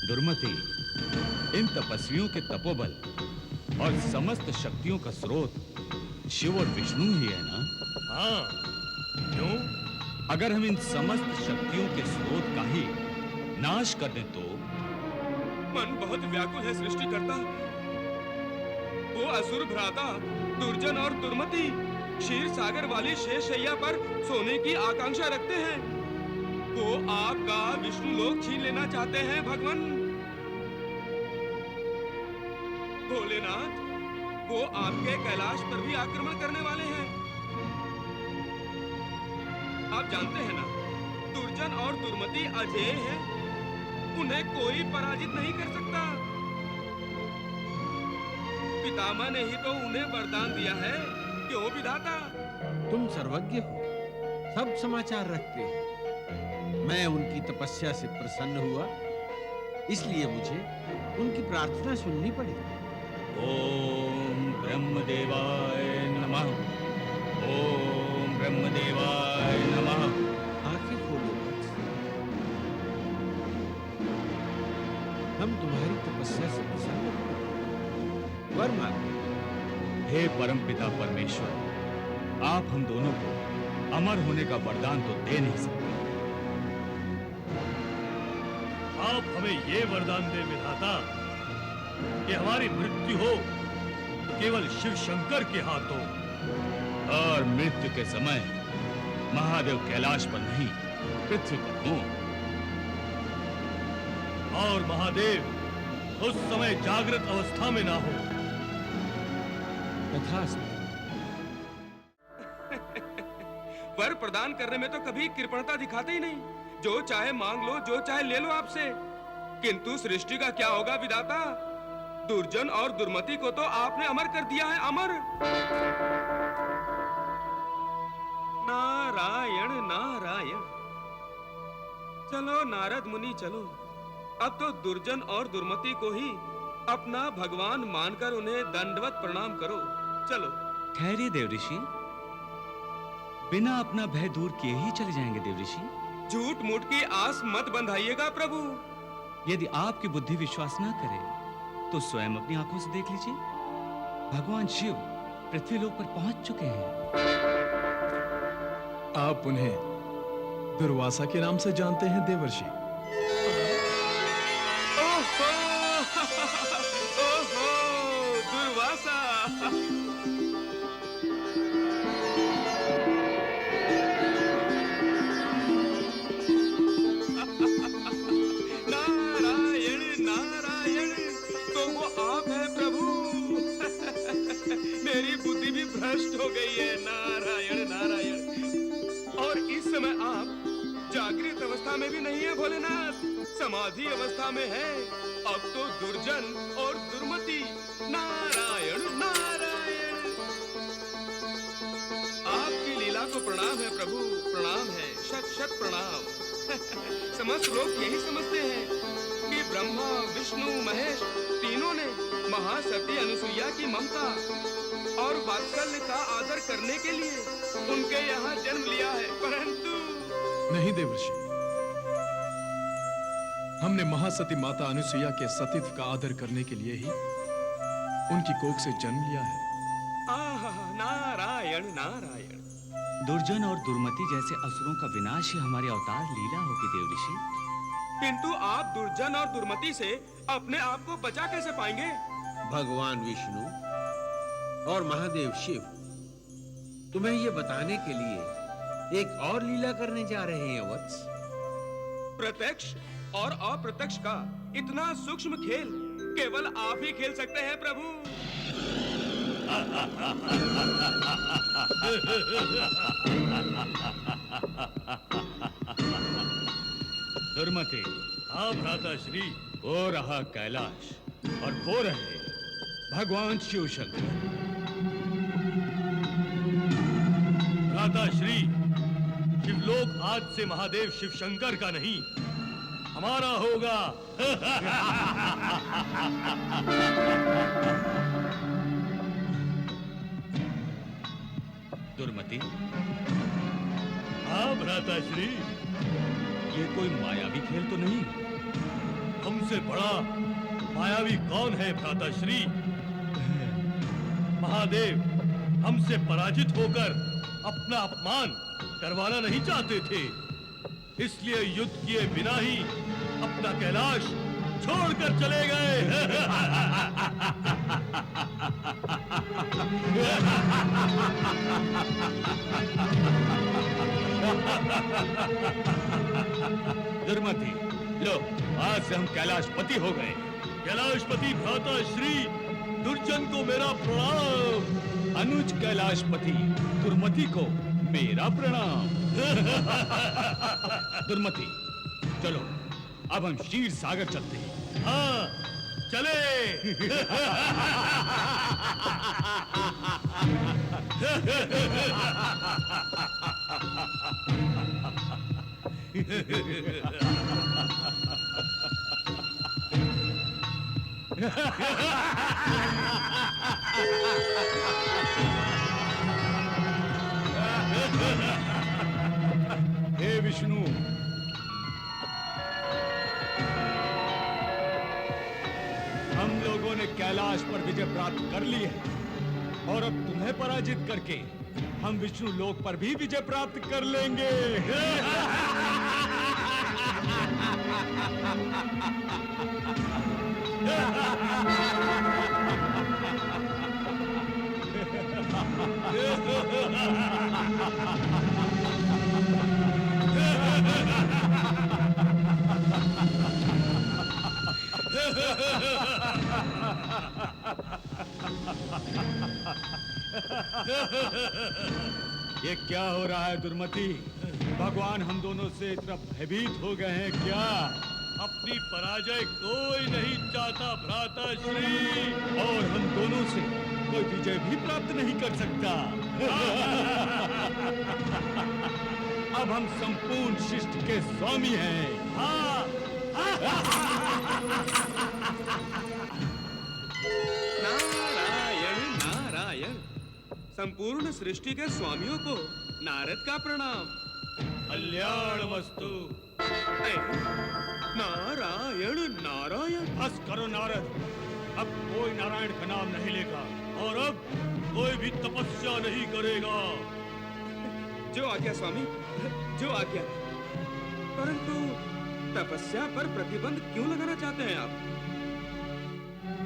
दुर्मति, इन तपस्वियों के तपोबल और समस्त शक्तियों का स्रोत शिव और विष्णु ही है ना? हाँ। क्यों? अगर हम इन समस्त शक्तियों के स्रोत का ही नाश कर दें तो? मन बहुत व्याकुल है सृष्टिकर्ता। वो असुर भ्राता दुर्जन और दुर्मति क्षीर सागर वाली शेषशैया पर सोने की आकांक्षा रखते हैं। वो आपका विष्णु लोक छीन लेना चाहते हैं भगवान। भोलेनाथ, वो आपके कैलाश पर भी आक्रमण करने वाले हैं। आप जानते हैं ना, दुर्जन और दुर्मति अजेय हैं, उन्हें कोई पराजित नहीं कर सकता। पितामह ने ही तो उन्हें वरदान दिया है, क्यों विधाता? तुम सर्वज्ञ हो, सब समाचार रखते हो। मैं उनकी तपस्या से प्रसन्न हुआ, इसलिए मुझे उनकी प्रार्थना सुननी पड़ी। ओम ब्रह्मदेवाय नमः। ओम ब्रह्मदेवाय नमः। आंखें खोलो वत्स। हम तुम्हारी तपस्या से प्रसन्न हुए। वर मांगो। हे परमपिता परमेश्वर, आप हम दोनों को अमर होने का वरदान तो दे नहीं सकते। आप हमें ये वरदान दे विधाता कि हमारी मृत्यु हो तो केवल शिव शंकर के हाथों, और मृत्यु के समय महादेव कैलाश पर नहीं पृथ्वी पर हो। और महादेव उस समय जागृत अवस्था में ना हो। तथास्तु। वर प्रदान करने में तो कभी कृपणता दिखाते ही नहीं। जो चाहे मांग लो, जो चाहे ले लो आपसे। किंतु सृष्टि का क्या होगा विधाता? दुर्जन और दुर्मति को तो आपने अमर कर दिया है, अमर। नारायण नारायण। चलो नारद मुनि चलो, अब तो दुर्जन और दुर्मति को ही अपना भगवान मानकर उन्हें दंडवत प्रणाम करो। चलो। ठहरिए देव ऋषि, बिना अपना भय दूर किए ही चले जाएंगे देव ऋषि। झूठ मूठ की आस मत बंधाइएगा प्रभु। यदि आपकी बुद्धि विश्वास ना करे तो स्वयं अपनी आंखों से देख लीजिए, भगवान शिव पृथ्वी लोक पर पहुंच चुके हैं। आप उन्हें दुर्वासा के नाम से जानते हैं देवर्षि? ओहो, ओहो, दुर्वासा। नारायण नारायण, तो वो आप हैं प्रभु। मेरी बुद्धि भी भ्रष्ट हो गई है। नारायण नारायण। और इस समय आप जागृत अवस्था में भी नहीं है भोलेनाथ, समाधि अवस्था में है। अब तो दुर्जन और दुर्मति। नारायण नारायण। आपकी लीला को प्रणाम है प्रभु, प्रणाम है, शत शत प्रणाम। समस्त लोग यही समझते हैं कि ब्रह्मा विष्णु महेश तीनों ने महासती अनुसुईया की ममता और वात्सल्य का आदर करने के लिए उनके यहाँ जन्म लिया है, परंतु नहीं देवर्षि, हमने महासती माता अनुसुईया के सतीत्व का आदर करने के लिए ही उनकी कोख से जन्म लिया है। आहा, नारायण नारायण। दुर्जन और दुर्मति जैसे असुरों का विनाश ही हमारी अवतार लीला होगी देव ऋषि। किंतु आप दुर्जन और दुर्मति से अपने आप को बचा कैसे पाएंगे? भगवान विष्णु और महादेव शिव तुम्हें ये बताने के लिए एक और लीला करने जा रहे हैं वत्स। प्रत्यक्ष और अप्रत्यक्ष का इतना सूक्ष्म खेल केवल आप ही खेल सकते हैं प्रभु। दुर्मति, हाँ भ्राता श्री। वो रहा कैलाश और वो रहे भगवान शिव शंकर। भ्राता श्री, शिवलोक आज से महादेव शिव शंकर का नहीं, हमारा होगा। दुर्मति, हाँ भ्राताश्री, ये कोई मायावी खेल तो नहीं? हमसे बड़ा मायावी कौन है भ्राताश्री? महादेव हमसे पराजित होकर अपना अपमान करवाना नहीं चाहते थे, इसलिए युद्ध किए बिना ही अपना कैलाश छोड़कर चले गए। दुर्मति, लो, आज से हम कैलाशपति हो गए। कैलाशपति भ्राता श्री दुर्जन को मेरा प्रणाम। अनुज कैलाशपति दुर्मति को मेरा प्रणाम। दुर्मति, चलो अब हम क्षीर सागर चलते हैं। हाँ चले। हे विष्णु, हम लोगों ने कैलाश पर विजय प्राप्त कर ली है और अब तुम्हें पराजित करके हम विष्णु लोक पर भी विजय प्राप्त कर लेंगे। ये क्या हो रहा है दुर्मति? भगवान हम दोनों से इतना भयभीत हो गए हैं क्या? अपनी पराजय कोई नहीं चाहता भ्राता श्री, और हम दोनों से कोई विजय भी प्राप्त नहीं कर सकता। अब हम संपूर्ण शिष्ट के स्वामी हैं। हाँ। नारायण नारायण, संपूर्ण सृष्टि के स्वामियों को नारद का प्रणाम। कल्याण वस्तु। नारायण नारायण। बस करो नारद, अब कोई नारायण का नाम नहीं लेगा और अब कोई भी तपस्या नहीं करेगा। जो आज्ञा स्वामी, जो आज्ञा। परंतु तपस्या पर प्रतिबंध क्यों लगाना चाहते हैं आप?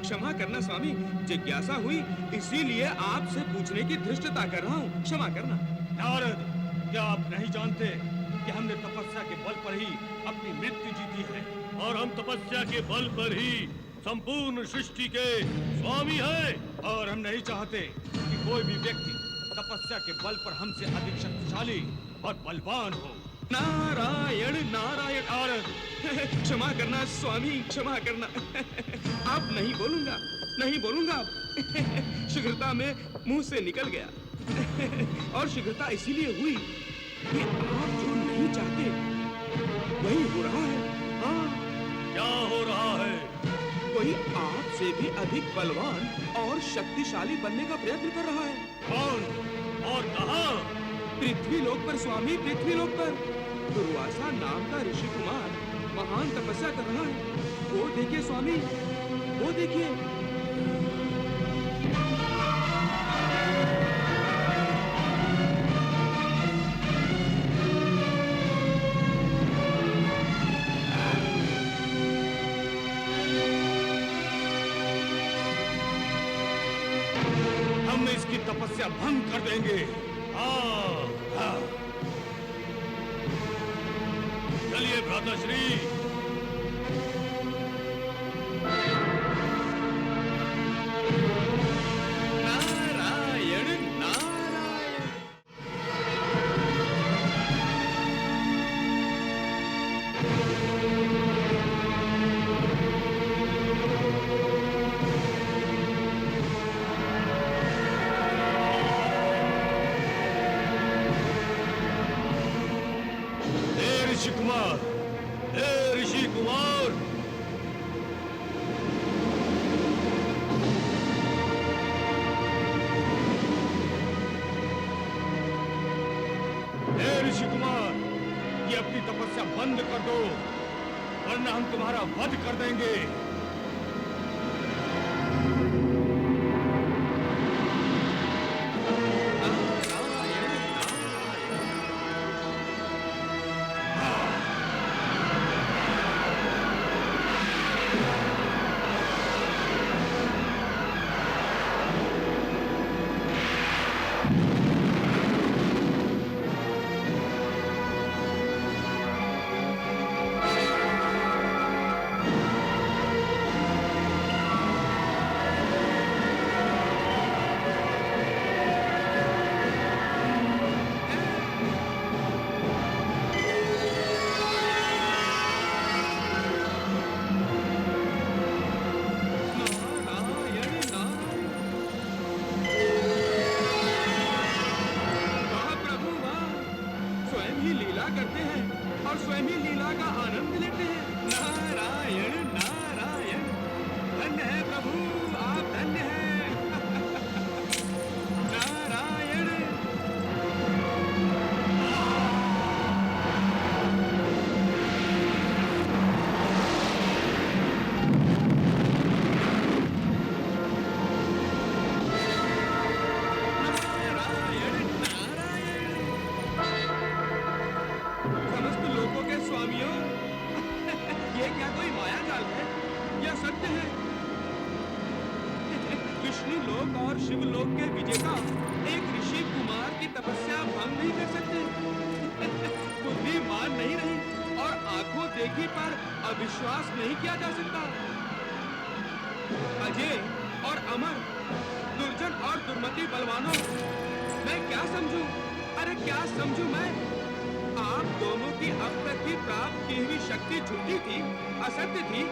क्षमा करना स्वामी, जिज्ञासा हुई इसीलिए आपसे पूछने की धृष्टता कर रहा हूँ, क्षमा करना। नारद, क्या आप नहीं जानते कि हमने तपस्या के बल पर ही अपनी मृत्यु जीती है? और हम तपस्या के बल पर ही संपूर्ण सृष्टि के स्वामी हैं। और हम नहीं चाहते कि कोई भी व्यक्ति तपस्या के बल पर हमसे अधिक शक्तिशाली और बलवान हो। नारायण नारायण। नारद, क्षमा करना स्वामी, क्षमा करना। अब नहीं बोलूंगा, नहीं बोलूंगा अब। शीघ्रता में मुंह से निकल गया। और शीघ्रता इसीलिए हुई कि आप जो नहीं चाहते वही हो रहा है। हाँ, क्या हो रहा है? कोई आपसे भी अधिक बलवान और शक्तिशाली बनने का प्रयत्न कर रहा है। कौन और कहां? पृथ्वी लोक पर स्वामी, पृथ्वी लोक पर दुर्वासा नाम का ऋषि कुमार महान तपस्या कर रहा है। वो देखिए स्वामी, वो देखिए। हम इसकी तपस्या भंग कर देंगे। हाँ। चलिए भ्राताश्री। नारायण नारायण। हे ऋषि कुमार, हे हे ऋषि कुमार, ये अपनी तपस्या बंद कर दो, वरना हम तुम्हारा वध कर देंगे। और शिवलोक के विजेता एक ऋषि कुमार की तपस्या भंग नहीं कर सकते। बुद्धिमान नहीं रही और आंखों देखी पर अविश्वास नहीं किया जा सकता। अजय और अमर, दुर्जन और दुर्मति बलवानों, मैं क्या समझूं? अरे क्या समझूं मैं? आप दोनों की अब तक की प्राप्त की हुई शक्ति झूठी थी, असत्य थी।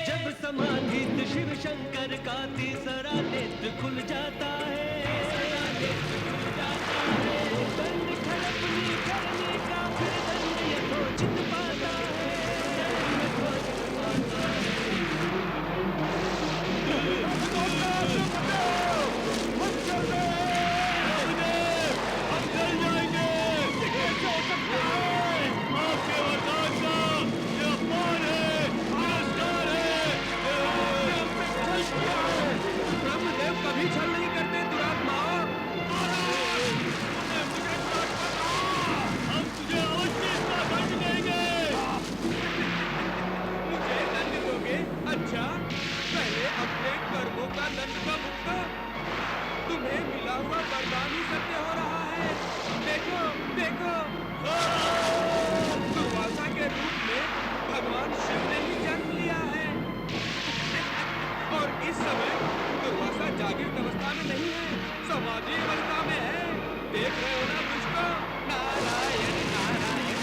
जब समाधित शिव शंकर का तीसरा नेत्र खुल जाता है, दंड खड़पनी करने का फिर दंड यथोचित पाता है। अच्छा, पहले अपने कर्मों का दंड का भुगतान, तुम्हें मिला हुआ वरदान ही सत्य हो रहा है। देखो देखो, दुर्वासा के रूप में भगवान शिव ने ही जन्म लिया है। और इस समय दुर्वासा जागृत अवस्था में नहीं है, समाधि अवस्था में है। देख रहे हो ना मुझको? नारायण नारायण।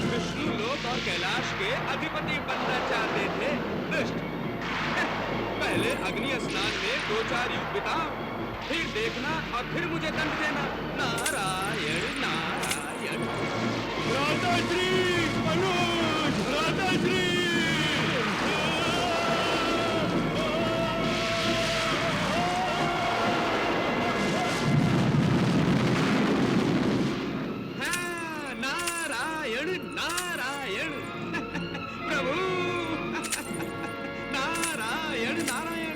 विष्णु लोक और कैलाश के अधिपति बनना चाहते थे दुष्ट। पहले अग्नि स्नान में 2-4 युग बिताओ, फिर देखना और फिर मुझे दंड देना। नारायण नारायण। भ्राताश्री मनोज, भ्राताश्री। हाँ, नारायण नारायण। प्रभु नारायण नारायण।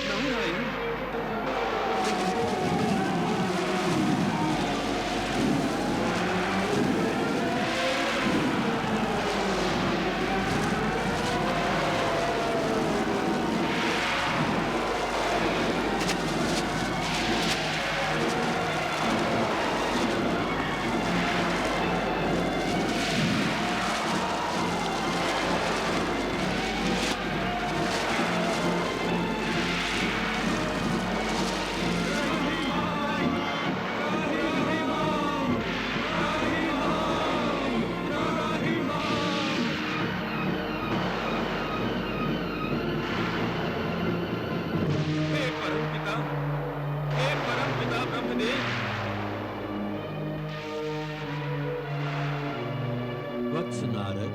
नारायण। हे परमपिता, हे परमपिता ब्रह्मदेव। वत्स नारद,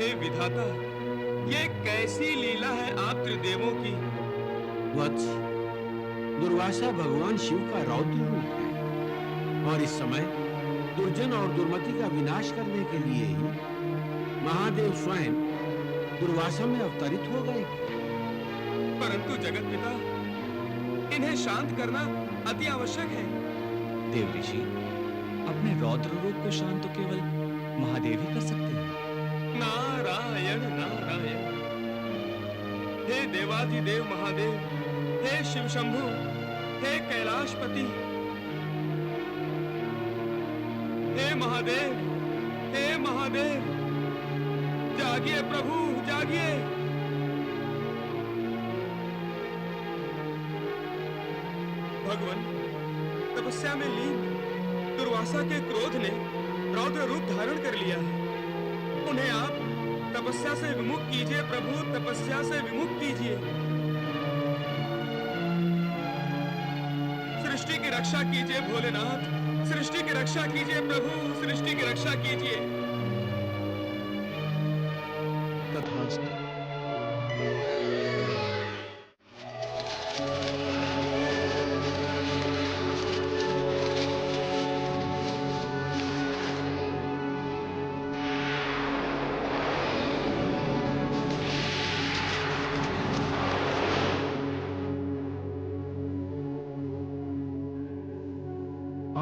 हे विधाता, ये कैसी लीला है आप त्रिदेवों की। वत्स, दुर्वासा भगवान शिव का रौद्र रूप है और इस समय दुर्जन और दुर्मति का विनाश करने के लिए ही महादेव स्वयं दुर्वासा में अवतरित हो गए। परंतु जगत पिता, इन्हें शांत करना अति आवश्यक है। देव ऋषि, अपने रौद्र रूप को शांत तो केवल महादेव ही कर सकते हैं। नारायण नारायण। हे देवाधिदेव महादेव, हे शिव शंभु, हे कैलाशपति, हे महादेव, हे महादेव, जागिए प्रभु जागिए। भगवान, तपस्या में लीन दुर्वासा के क्रोध ने रौद्र रूप धारण कर लिया है। उन्हें आप तपस्या से विमुख कीजिए प्रभु, तपस्या से विमुख कीजिए। सृष्टि की रक्षा कीजिए भोलेनाथ, सृष्टि की रक्षा कीजिए प्रभु, सृष्टि की रक्षा कीजिए। तथास्तु।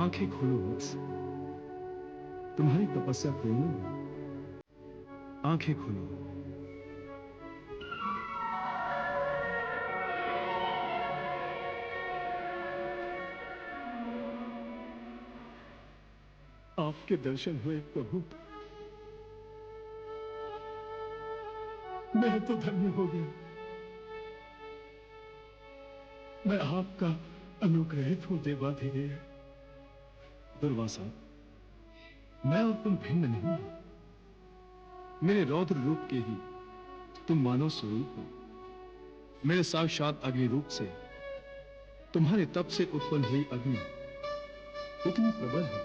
आंखें खोलो वत्स, तुम्हारी तपस्या पूर्ण हुई। आंखें खोलो। आपके दर्शन हुए प्रभु, मैं तो धन्य हो गया। मैं आपका अनुग्रहित हूं देवाधिदेव। दुर्वासा, मैं और तुम भिन्न नहीं हो। मेरे रौद्र रूप के ही तुम मानव स्वरूप हो। मेरे साक्षात अग्नि रूप से तुम्हारे तप से उत्पन्न हुई अग्नि इतनी प्रबल है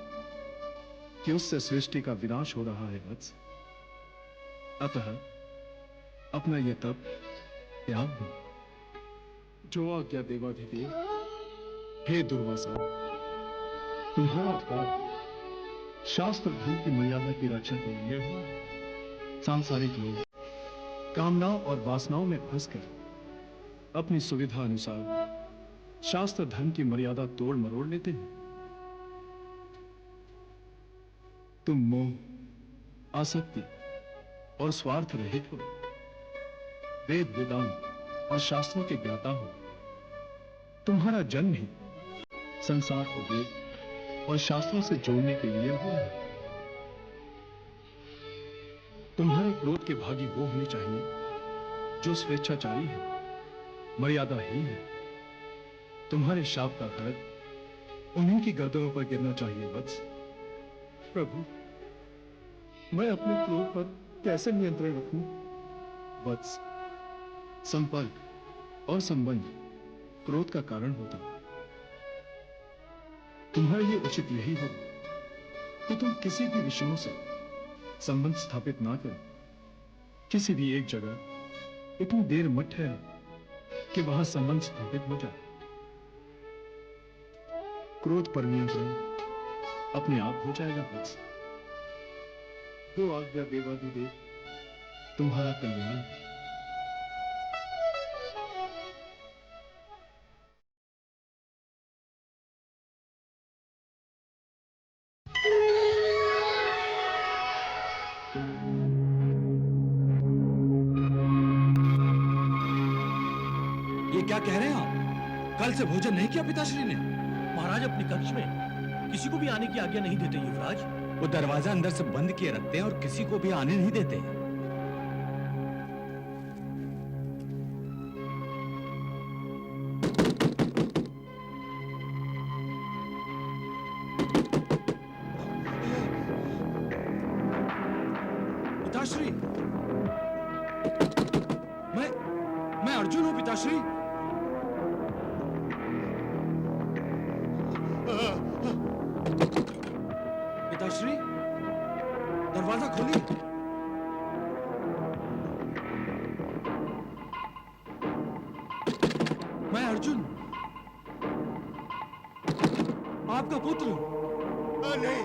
कि उससे सृष्टि का विनाश हो रहा है वत्स। अतः अपना यह तप त्याग दो। जो आज्ञा देवाधिदेव। हे दुर्वासा, तुम्हारा तप शास्त्र धर्म की मर्यादा की रक्षा के लिए हुआ। सांसारिक लोग कामनाओं और वासनाओं में फंसकर अपनी सुविधा अनुसार शास्त्र धर्म की मर्यादा तोड़ मरोड़ लेते हैं। तुम मोह, आसक्ति और स्वार्थ रहित हो, वेद वेदांत और शास्त्रों के ज्ञाता हो। तुम्हारा जन्म ही संसार को वेद और शास्त्रों से जोड़ने के लिए हुआ है। तुम्हारे क्रोध के भागी वो होने चाहिए जो स्वेच्छाचारी है, मर्यादाहीन है। तुम्हारे शाप का खड़ग उन्हीं की गर्दनों पर गिरना चाहिए वत्स। प्रभु, मैं अपने क्रोध पर कैसे नियंत्रण रखूं? वत्स, संपर्क और संबंध क्रोध का कारण होता है। तुम्हारे लिए उचित यही हो कि तुम किसी भी विषयों से संबंध स्थापित ना करो। किसी भी एक जगह इतनी देर मत ठहरो कि वहां संबंध स्थापित हो जाए। क्रोध पर नियंत्रण अपने आप हो जाएगा वत्स। जो आज्ञा देवाधिदेव तुम्हारा कल्याण। ये क्या कह रहे हैं आप? कल से भोजन नहीं किया पिताश्री ने? महाराज अपने कक्ष में किसी को भी आने की आज्ञा नहीं देते युवराज। वो दरवाजा अंदर से बंद किए रखते हैं और किसी को भी आने नहीं देते। पिताश्री, मैं अर्जुन हूं पिताश्री। पिताश्री, दरवाजा खोलिए। मैं अर्जुन, आपका पुत्र। नहीं,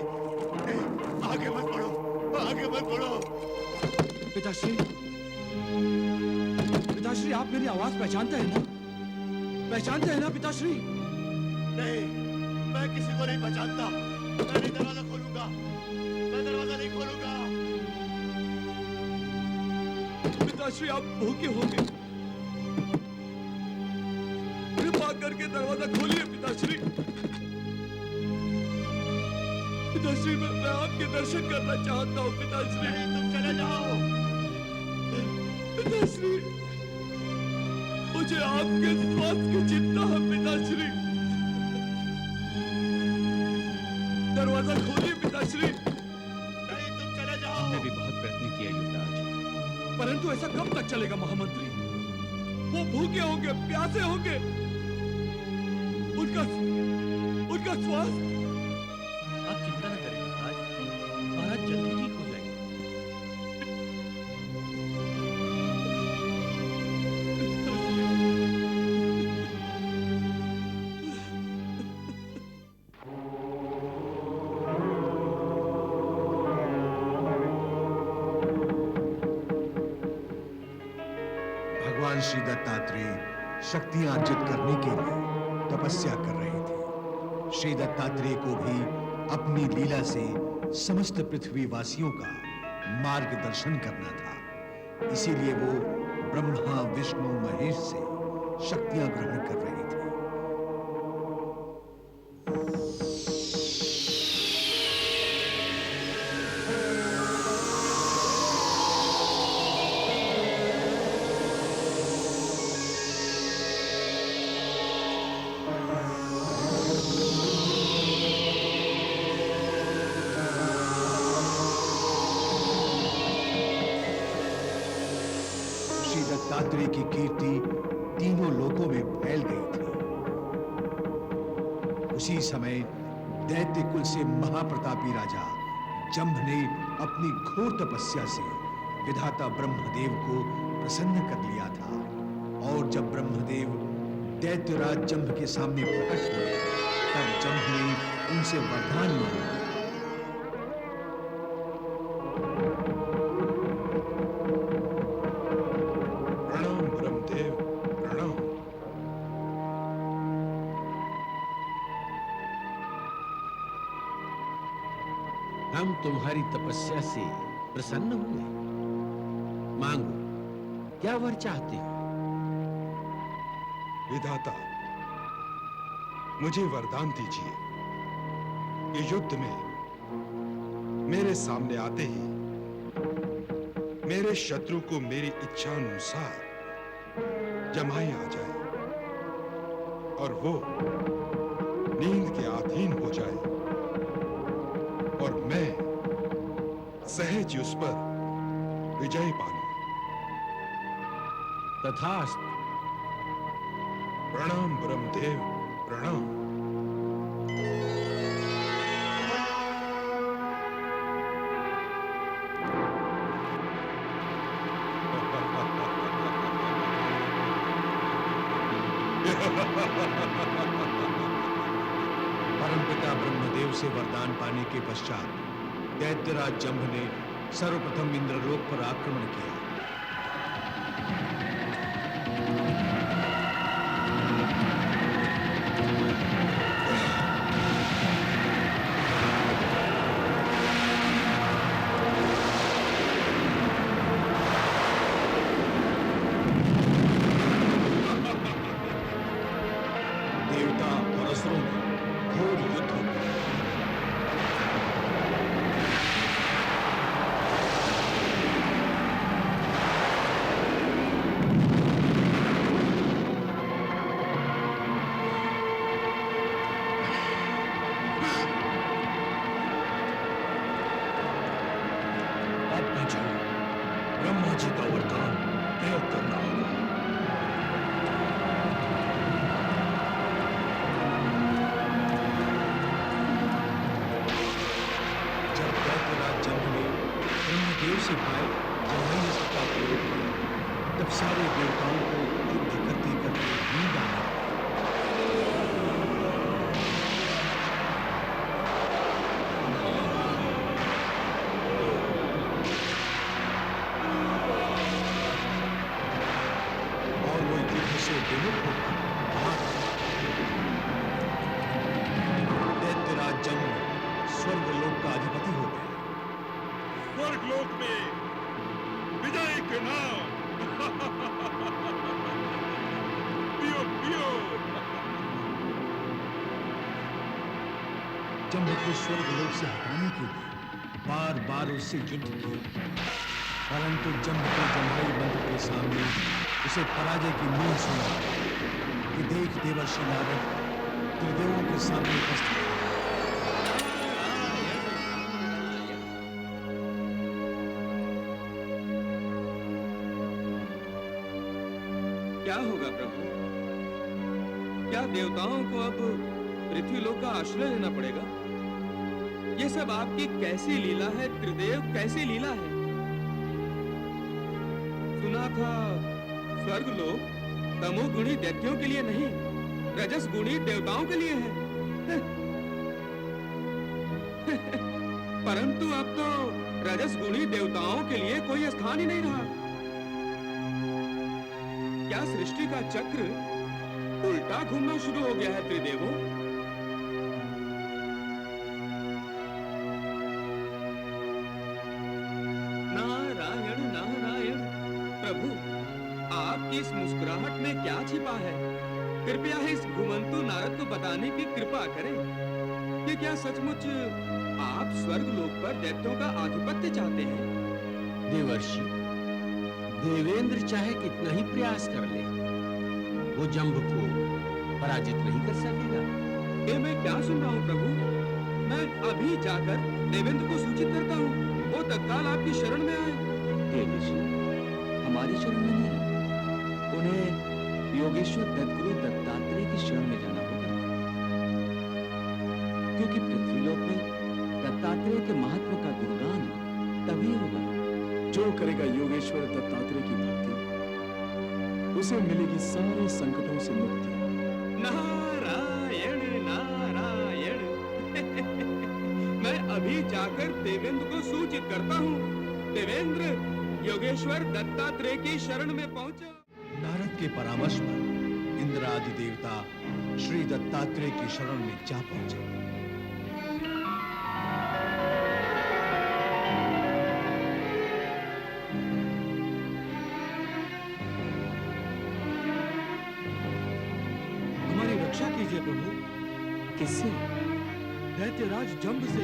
आगे मत बढ़ो, आगे मत बढ़ो। पिताश्री, पिताश्री, आप मेरी आवाज पहचानते हैं ना? पहचानते हैं ना पिताश्री? नहीं, मैं किसी को नहीं पहचानता। मैं नहीं दरवाजा खोलूंगा, मैं दरवाजा नहीं खोलूंगा। पिताश्री, आप भूखे होंगे, कृपा करके दरवाजा खोलिए पिताश्री। पिताश्री, मैं आपके दर्शन करना चाहता हूँ पिताश्री। तुम चले जाओ। पिताश्री, मुझे आपके स्वास्थ्य की चिंता है पिताश्री। दरवाजा खोलिए पिताश्री। नहीं, तुम चले जाओ। हमने भी बहुत प्रयत्न किया युवराज, परंतु ऐसा कब तक चलेगा महामंत्री? वो भूखे होंगे, प्यासे होंगे, उनका स्वास्थ्य। आप चिंता न करें युवराज, महाराज जल्दी ठीक हो जाएंगे। भगवान श्री दत्तात्रेय शक्तियां अर्जित करने के लिए तपस्या कर रहे थे। श्री दत्तात्रेय को भी अपनी लीला से समस्त पृथ्वीवासियों का मार्गदर्शन करना था। इसीलिए वो ब्रह्मा, विष्णु, महेश से शक्तियां ग्रहण कर रहे थे। श्री दत्तात्रेय की कीर्ति तीनों लोकों में फैल गई थी। उसी समय दैत्य कुल से महाप्रतापी राजा जंभ ने अपनी घोर तपस्या से विधाता ब्रह्मदेव को प्रसन्न कर लिया था। और जब ब्रह्मदेव दैत्यराज जंभ के सामने प्रकट हुए, तब जंभ ने उनसे वरदान मांगा। तुम्हारी तपस्या से प्रसन्न हुए। मांगो, क्या वर चाहते हो? विधाता, मुझे वरदान दीजिए कि युद्ध में मेरे सामने आते ही मेरे शत्रु को मेरी इच्छा अनुसार जमाई आ जाए और वो नींद के अधीन हो जाए और मैं सहज उस पर विजय पाऊं। तथास्तु। प्रणाम ब्रह्मदेव, प्रणाम। परमपिता ब्रह्मदेव से वरदान पाने के पश्चात दैत्यराज जंभ ने सर्वप्रथम इंद्रलोक पर आक्रमण किया। देवता और असुरों में घोर युद्ध हो गया। अब मुझे ब्रह्मा जी का वरदान प्रयोग करना होगा। जब दैत्यराज जंभ ने ब्रह्मदेव से पाए जमाई का प्रयोग किया, तब सारे देवताओं को युद्ध करते करते नींद आ गई। और वो युद्ध से विमुख होकर भाग गए। दैत्यराज जंभ स्वर्गलोक का अधिपति हो गया। स्वर्गलोक में विजय के नाम पियो पियो। जंभ को स्वर्गलोक से हटाने के लिए बार बार उससे युद्ध किया, परंतु जंभ के जम्हाई मंत्र के सामने उसे पराजय की नींद सुना कि देख देवर्षि नारद त्रिदेवों के सामने उपस्थित हैं। क्या होगा प्रभु? क्या देवताओं को अब पृथ्वीलोक का आश्रय लेना पड़ेगा? ये सब आपकी कैसी लीला है त्रिदेव, कैसी लीला है? सुना था स्वर्गलोक तमोगुणी दैत्यों के लिए नहीं, रजस गुणी देवताओं के लिए है। परंतु अब तो रजस गुणी देवताओं के लिए कोई स्थान ही नहीं रहा। क्या सृष्टि का चक्र उल्टा घूमना शुरू हो गया है त्रिदेवों? नारायण नारायण। प्रभु, आपकी इस मुस्कुराहट में क्या छिपा है? कृपया इस घुमंतु नारद को बताने की कृपा करें कि क्या सचमुच आप स्वर्गलोक पर दैत्यों का आधिपत्य चाहते हैं? देवर्षि, देवेंद्र चाहे कितना ही प्रयास कर ले, वो जंभ को पराजित नहीं कर सकेगा। ये मैं क्या सुन रहा हूँ प्रभु? मैं अभी जाकर देवेंद्र को सूचित करता हूँ, वो तत्काल आपकी शरण में आए। देवर्षि, हमारी शरण में नहीं, उन्हें योगेश्वर दत्तगुरु दत्तात्रेय की शरण में जाना होगा, क्योंकि पृथ्वीलोक में दत्तात्रेय के महत्व का गुणगान तभी होगा। जो करेगा योगेश्वर दत्तात्रेय की भक्ति, उसे मिलेगी सारे संकटों से मुक्ति। नारायण नारायण। मैं अभी जाकर देवेंद्र को सूचित करता हूँ। देवेंद्र, योगेश्वर दत्तात्रेय की शरण में पहुंचा। नारद के परामर्श पर इंद्र आदि देवता श्री दत्तात्रेय की शरण में जा पहुंचे। रक्षा कीजिए प्रभु। किससे? दैत्यराज जंब से।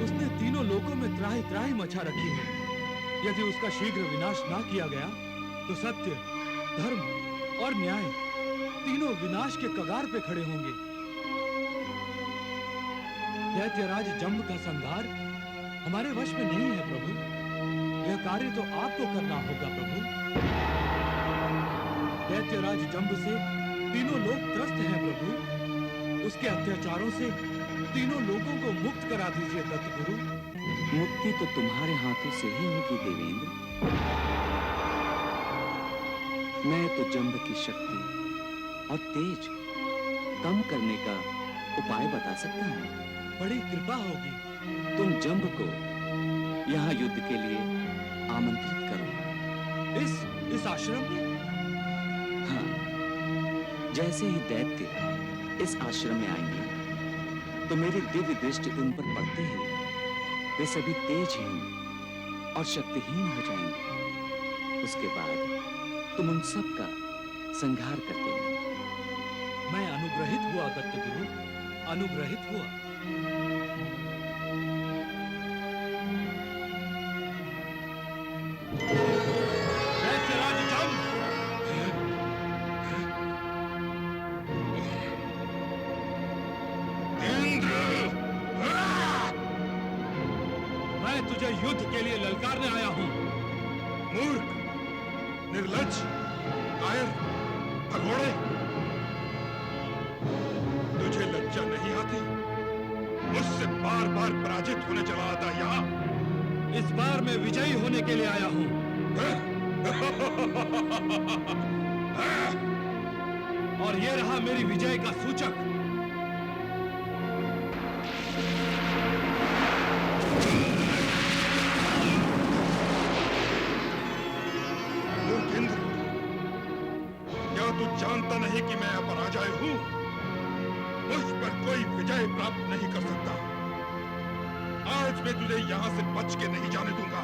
उसने तीनों लोकों में त्राही त्राही मचा रखी है। यदि उसका शीघ्र विनाश ना किया गया तो सत्य, धर्म और न्याय तीनों विनाश के कगार पे खड़े होंगे। दैत्यराज जंब का संहार हमारे वश में नहीं है प्रभु। यह कार्य तो आपको करना होगा प्रभु। दैत्यराज जंब से तीनों लोग त्रस्त हैं प्रभु। उसके अत्याचारों से तीनों लोगों को मुक्त करा दीजिए दत्तगुरु। मुक्ति तो तुम्हारे हाथों से ही होगी देवेंद्र। मैं तो जंब की शक्ति और तेज कम करने का उपाय बता सकता हूँ। बड़ी कृपा होगी। तुम जंब को यहाँ युद्ध के लिए आमंत्रित करो। इस आश्रम में? हाँ, जैसे ही दैत्य इस आश्रम में आएंगे तो मेरी दिव्य दृष्टि उन पर पड़ते ही वे सभी तेजहीन और शक्तिहीन हो जाएंगे। उसके बाद तुम उन सब का संहार कर देना। मैं अनुग्रहित हुआ दत्तगुरु, अनुग्रहित हुआ। दैत्यराज जंब, मैं तुझे युद्ध के लिए ललकारने आया हूँ। मूर्ख, निर्लज्ज, कायर, भगोड़े, तुझे लज्जा नहीं आती? मुझसे बार बार पराजित होने चला आता यहाँ। इस बार मैं विजयी होने के लिए आया हूँ। और ये रहा मेरी विजय का सूचक। मूर्खेंद्र, क्या तू जानता नहीं कि मैं अपराजय हूँ? मुझ पर कोई विजय प्राप्त नहीं कर सकता। आज मैं तुझे यहाँ से बच के नहीं जाने दूंगा।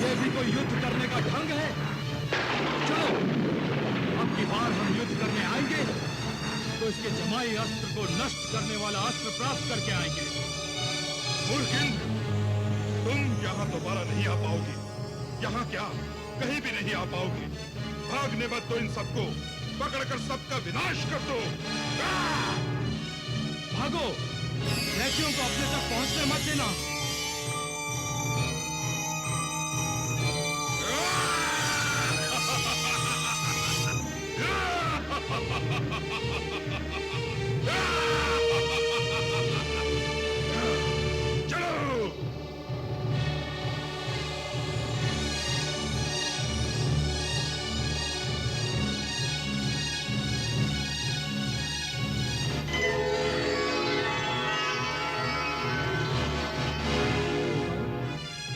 ये भी कोई युद्ध करने का ढंग है? चलो, अब की बार हम युद्ध करने आएंगे तो इसके जमाई अस्त्र को नष्ट करने वाला अस्त्र प्राप्त करके आएंगे। मूर्खेंद्र, तुम यहाँ दोबारा नहीं आ पाओगे। यहाँ क्या, कहीं भी नहीं आ पाओगे। भागने मत दो इन सबको, पकड़कर सबका विनाश कर दो। भागो, दैत्यों को अपने तक पहुंचने मत देना।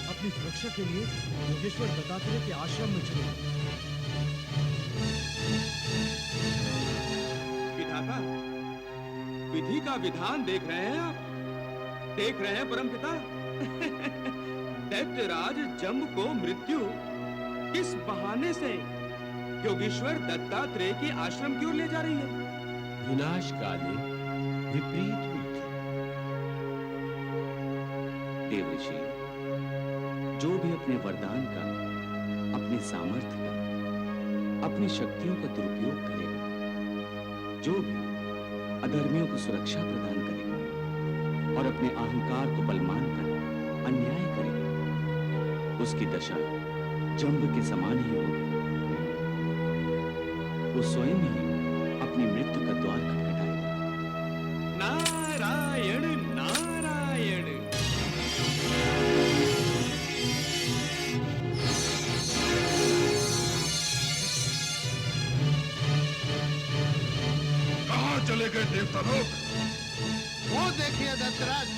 अपनी सुरक्षा के लिए योगेश्वर दत्तात्रेय के आश्रम में चलो। विधाता, विधि का विधान देख रहे हैं आप? देख रहे हैं परमपिता? दैत्यराज जंब को मृत्यु किस बहाने से योगेश्वर दत्तात्रेय के आश्रम की ओर ले जा रही है? विनाश काले विपरीत बुद्धि। देवऋषि, जो भी अपने वरदान का, अपने सामर्थ्य का, अपनी शक्तियों का दुरुपयोग करेगा, जो भी अधर्मियों को सुरक्षा प्रदान करेगा और अपने अहंकार को बलवान कर अन्याय करेगा, उसकी दशा जंब के समान ही होगी। वो स्वयं ही अपनी मृत्यु का द्वार खटखटाएगा। नारायण नारायण। कहाँ चले गए देवता लोग? वो देखिए दत्तराज।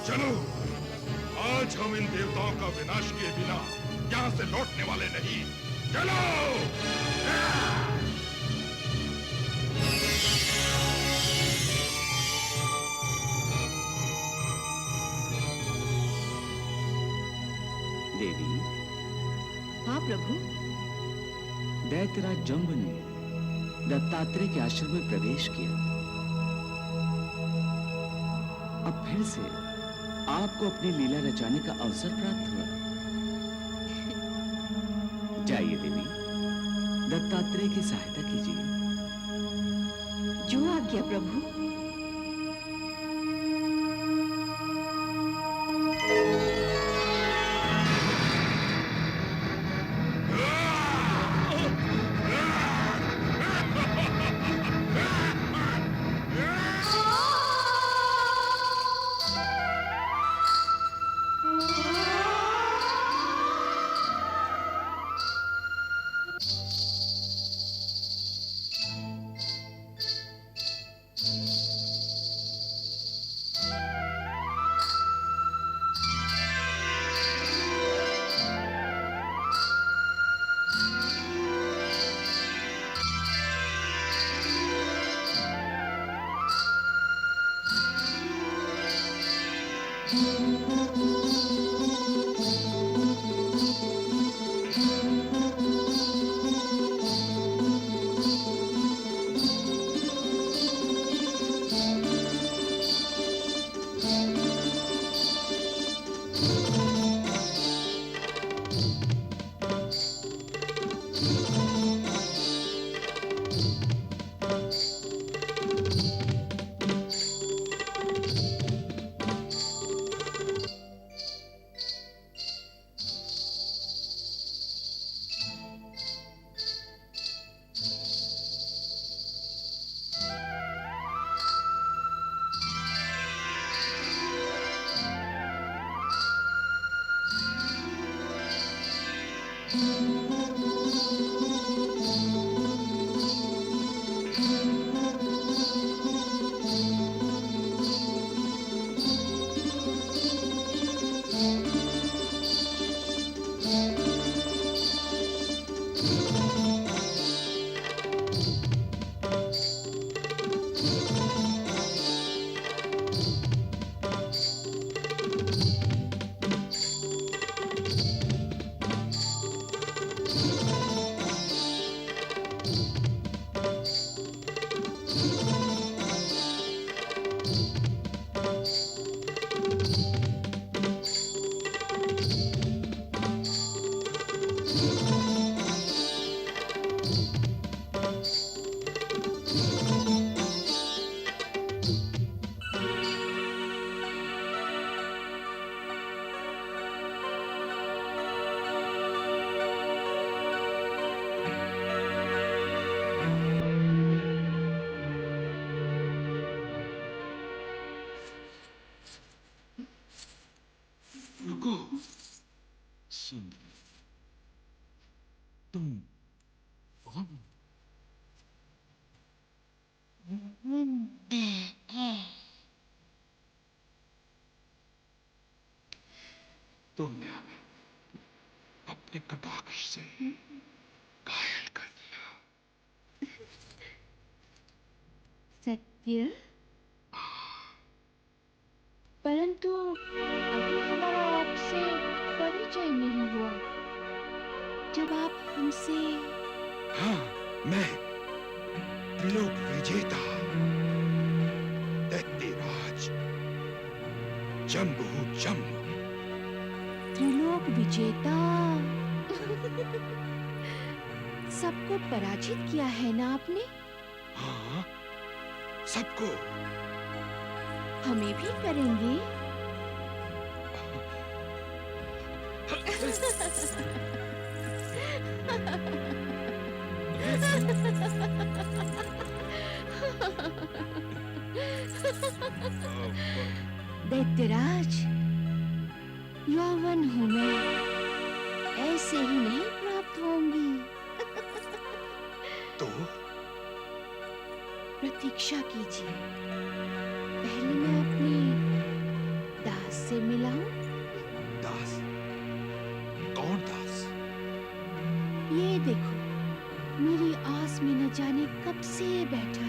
चलो, आज हम इन देवताओं का विनाश किए बिना यहाँ से लौटने वाले नहीं। चलो! देवी। हाँ प्रभु। दैत्यराज जंब ने दत्तात्रेय के आश्रम में प्रवेश किया। अब फिर से आपको अपनी लीला रचाने का अवसर प्राप्त हुआ। जाइए देवी, दत्तात्रेय की सहायता कीजिए। जो आज्ञा प्रभु। तुमने हमें अपने कटाक्ष से घायल कर दिया। सत्य? परंतु अभी हमारा आपसे परिचय नहीं हुआ। जब आप हमसे... हाँ, मैं त्रिलोक विजेता दैत्यराज जम्बू जम्ब। त्रिलोक विजेता। सबको पराजित किया है ना आपने? हाँ, सबको। हमें भी करेंगे? दैत्यराज, यौवन हूँ मैं, ऐसे ही नहीं प्राप्त होंगी। तो प्रतीक्षा कीजिए, पहले मैं अपने दास से मिलाऊं। दास? कौन दास? ये देखो, मेरी आस में न जाने कब से बैठा